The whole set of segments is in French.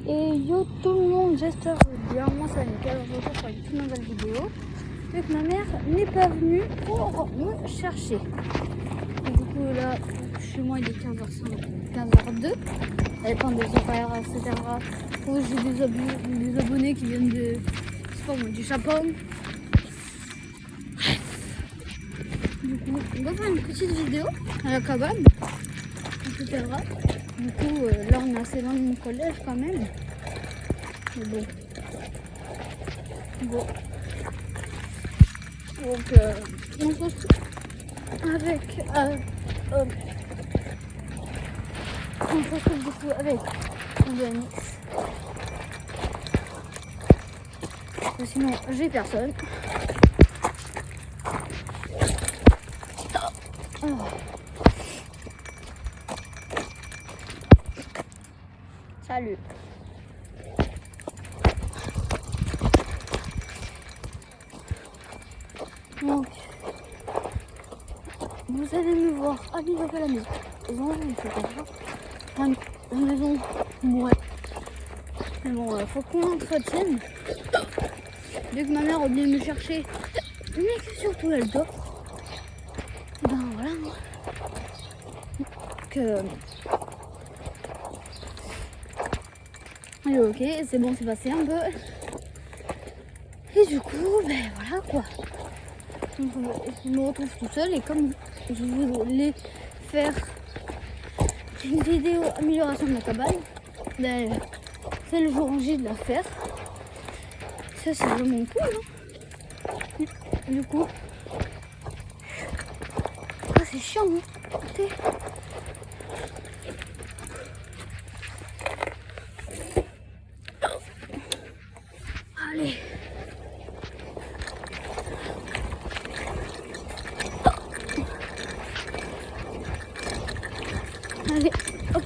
Et yo tout le monde, j'espère bien, moi ça va nickel, on se retrouve pour une toute nouvelle vidéo. Vu que ma mère n'est pas venue pour me chercher. Et du coup là, chez moi il est 15h05, 15h02. Ça dépend des horaires, etc. J'ai des abonnés qui viennent de, du Japon. Du coup, on va faire une petite vidéo à la cabane, etc. Du coup, là on est assez loin de mon collège quand même. Mais bon. Bon. Donc, on se retrouve avec. On se retrouve du coup avec Denis. Sinon, j'ai personne. Oh. Salut. Donc, vous allez me voir habiller à la maison. Enfin, la maison, ouais. Mais bon, faut qu'on entretienne. Dès que ma mère a oublié de me chercher, mais que surtout elle dort. Ben voilà. Que. Ok, c'est bon, c'est passé un peu. Et du coup, ben voilà quoi. Donc, je me retrouve tout seul et comme je voulais faire une vidéo amélioration de la cabane, ben, c'est le jour J de la faire. Ça c'est vraiment cool. Hein. Du coup, c'est chiant. Hein. Okay. Allez. Allez, hop.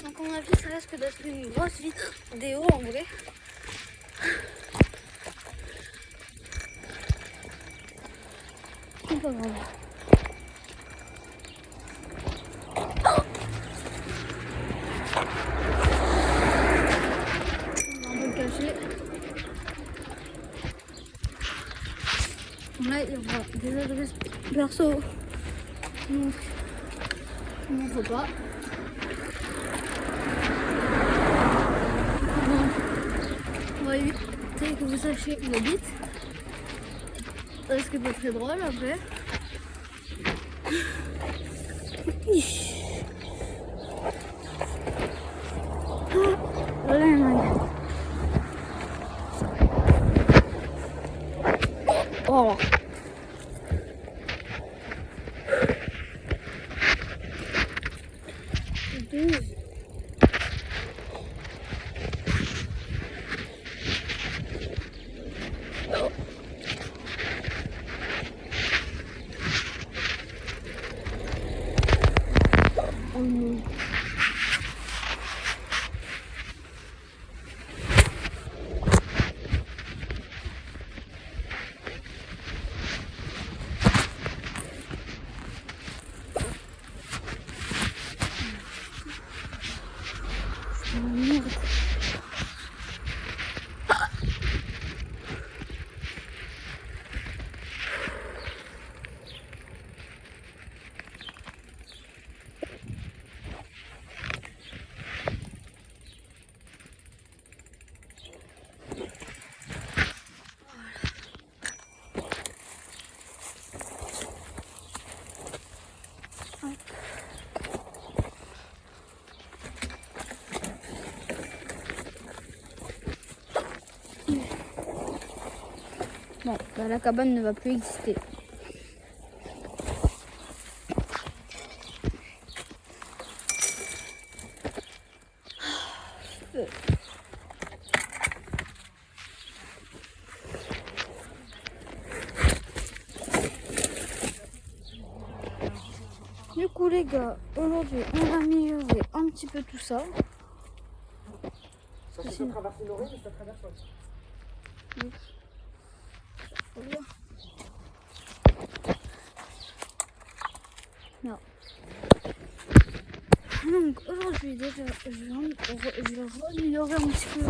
Donc à mon avis ça risque d'être une grosse vidéo en vrai. C'est pas grave. On va le cacher. Là il y aura des adresses perso. Donc je ne montre pas. On va éviter que vous sachiez où j'habite. Ça risque pas très drôle après. Oh. Merde. Bon, bah, la cabane ne va plus exister. Du coup les gars, aujourd'hui on a amélioré un petit peu tout ça. Ça peut traverser l'oreille, mais ça traverse pas. Oui. Non. Donc aujourd'hui déjà je vais améliorer un petit peu.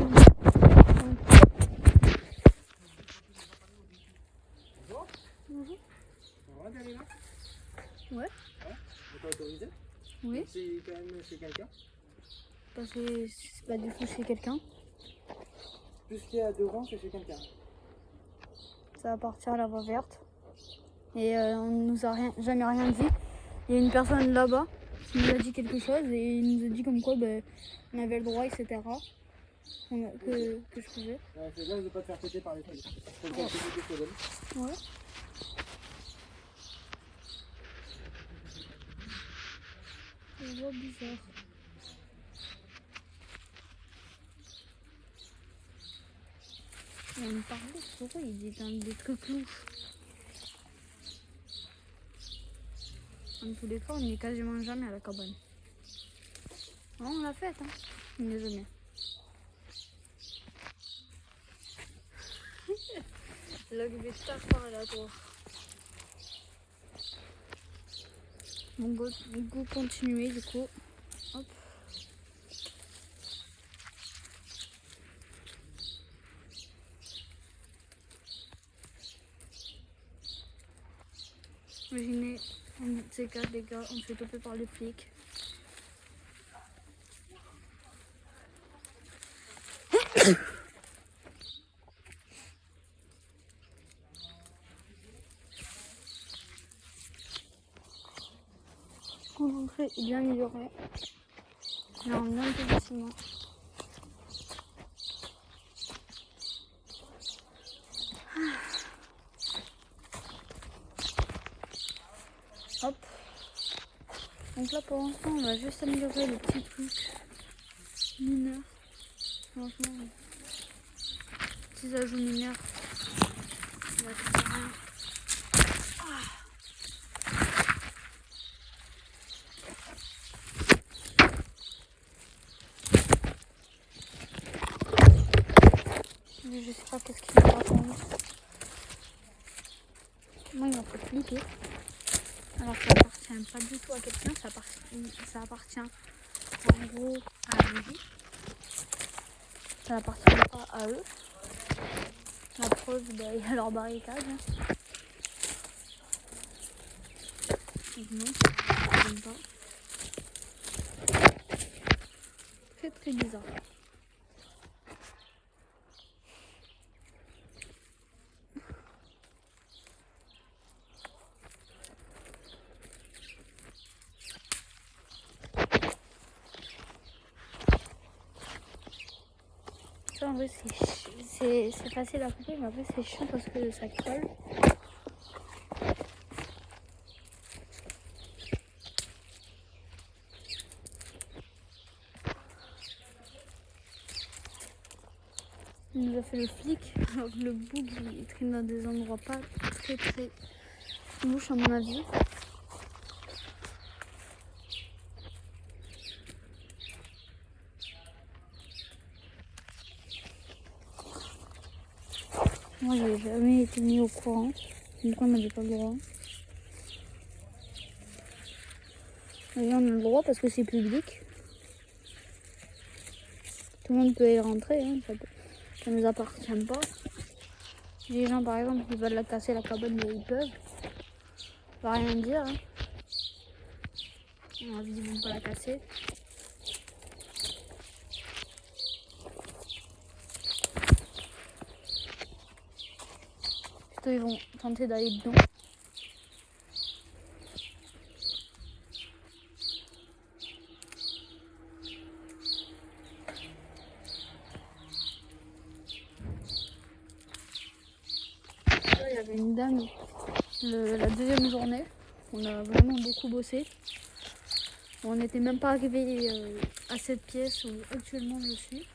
Bonjour. Bonjour. On va d'aller là? Ouais. Ouais. Vous t'as autorisé? Oui. C'est quand même chez quelqu'un? Parce que c'est pas du coup chez quelqu'un. Tout ce qu'il y a devant, c'est chez quelqu'un. Ça appartient à la voie verte. Et on nous a jamais rien dit. Il y a une personne là-bas qui nous a dit quelque chose et il nous a dit comme quoi on avait le droit, etc. Que je pouvais. Ouais, c'est bien de ne pas te faire péter par les feuilles. Faut le faire péter que je te donne. Ouais. Je vois bizarre. On me parlait de souris, il dit des trucs louches. En tous les cas, on n'est quasiment jamais à la cabane. Non, on l'a faite, hein. On n'est jamais. Là, je vais faire par là, toi. On va continuer, du coup. Hop. Imaginez, un de ces cas, les gars, on se fait toper par les flics. L'entrée est bien améliorée. Il y a un bien peu de ciment. Hop. Donc là pour l'instant on va juste améliorer les petits trucs mineurs. Franchement, petits ajouts mineurs. On va faire rien. Je sais pas qu'est-ce qu'il me raconte. Moi il m'a fait flipper. Alors ça appartient pas du tout à quelqu'un, ça appartient en gros à la vie. Ça n'appartient pas à eux. La preuve, il y a leur barricade. Non, j'aime pas. C'est très bizarre. Ça, en vrai, c'est facile à couper, mais après, c'est chiant parce que ça colle. Il nous a fait le flic, alors que le boug il traîne dans des endroits pas très louches à mon avis. Moi j'ai jamais été mis au courant, donc on n'avait pas le droit. Et là on a le droit parce que c'est public. Tout le monde peut y rentrer, hein, ça nous appartient pas. Si les gens par exemple ils veulent la casser la cabane, mais ils peuvent. Ça va rien dire. Hein. On a visiblement pas la casser. Plutôt ils vont tenter d'aller dedans. Là, il y avait une dame la deuxième journée. On a vraiment beaucoup bossé. On n'était même pas arrivé à cette pièce où actuellement je suis.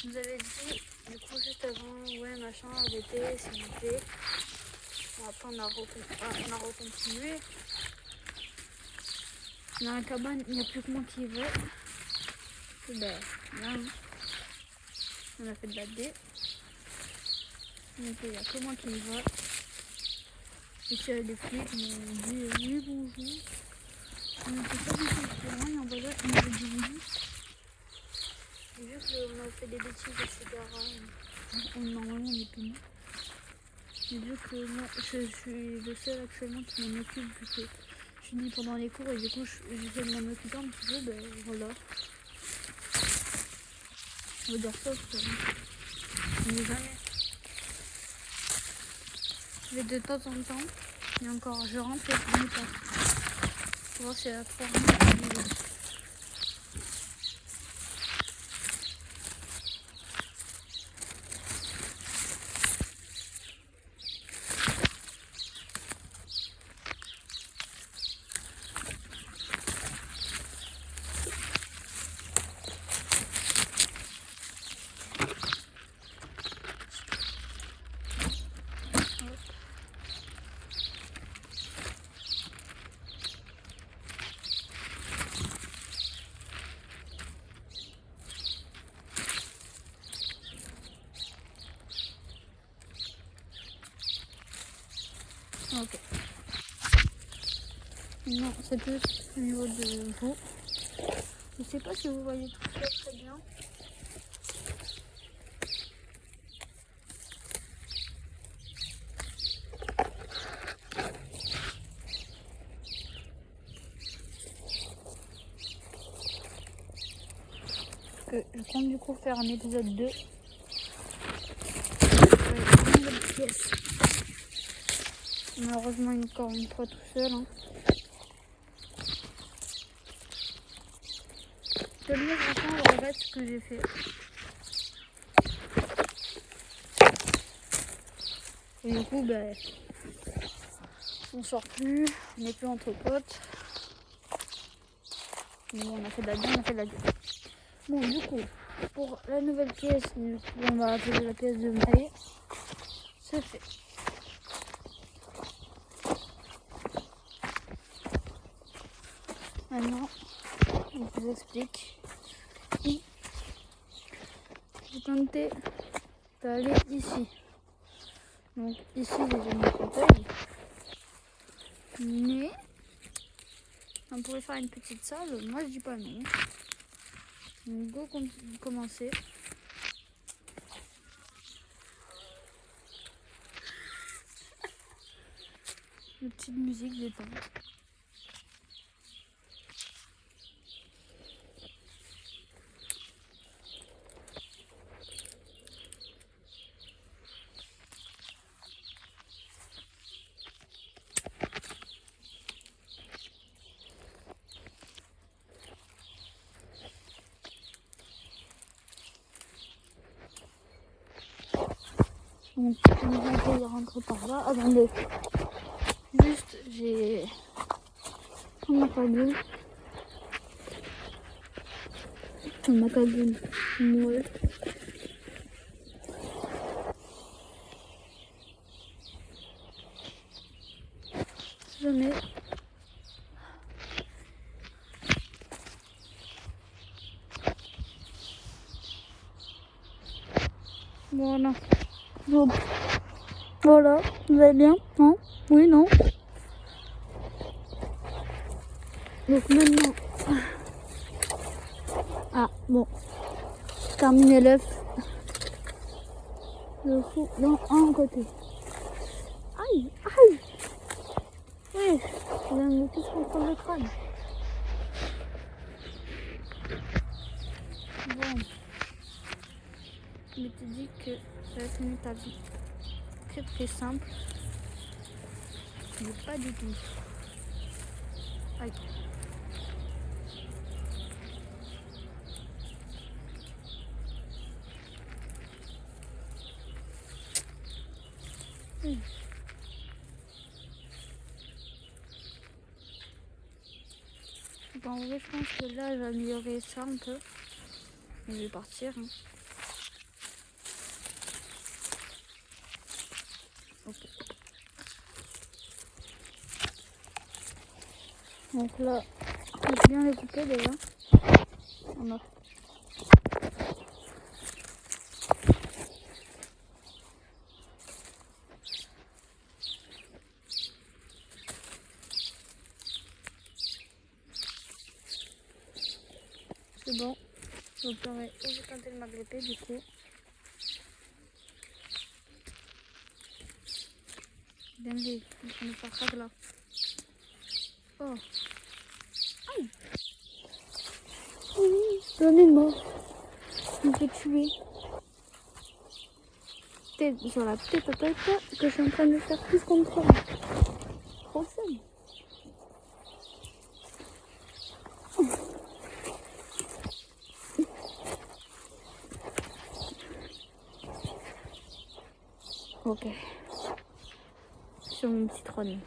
Vous avez dit, du coup, juste avant, ouais, machin, arrêtez, s'il vous plaît. Bon, après, on a recontinué. Dans la cabane, il n'y a plus que moi qui y vais. Ben, là, on a fait de la D. Donc il n'y a que moi qui y vais. Ici, il y a des flics, ils m'ont dit oui, bonjour. On n'était pas du tout au courant, il y a un voisin qui m'avait dit bonjour. Et vu qu'on a fait des bêtises, etc., normalement on est puni. Et vu que moi, je suis le seul actuellement qui m'en occupe, vu que je finis pendant les cours et du coup j'essaie de m'en occuper un petit peu, ben voilà. On va dire ça, on n'est jamais. Je vais de temps en temps, et encore, je rentre et je finis pas. Tu vois, c'est à 3 minutes. Ok. Non, c'est plus au niveau de vous. Je sais pas si vous voyez tout ça très bien. Que je compte du coup faire un épisode 2. Une nouvelle pièce. Malheureusement encore une fois tout seul. Hein. Je lui franchement je regrette ce que j'ai fait. Et du coup ben on sort plus, on n'est plus entre potes. Bon, on a fait de la bien, on a fait de la bien. Bon du coup, pour la nouvelle pièce, on va appeler la pièce de Maë. C'est fait. Maintenant, je vous explique. J'ai tenté d'aller ici. Donc ici j'ai mon fauteuil. Mais on pourrait faire une petite salle. Moi je dis pas non. Donc go commencer. Une petite musique détente. Donc on va essayer de rentrer par là. Attendez. Juste j'ai ma cagoule. Ma cagoule molle. Si jamais voilà. Donc, voilà, vous allez bien? Non? Oui, non? Donc maintenant... Ah, bon. Terminer l'œuf. Le fous dans un côté. Aïe, aïe! Oui, je viens de me toucher contre le crâne. Bon. Je m'étais dit que ça va être une étape très très simple. Mais pas du tout. Aïe. Bon, en vrai, je pense que là, j'ai amélioré ça un peu. Je vais partir. Hein. Okay. Donc là, Je vais bien les couper déjà. On a. C'est bon. Donc j'aurais tenté de m'agripper du coup. Bien les, on ne part pas de là. Oh. Aïe. J'en ai mort. Il me fait tuer. Tête sur la tête à tête que je suis en train de faire plus contrôle. Trop fun. Ok. Sur mon petit trône.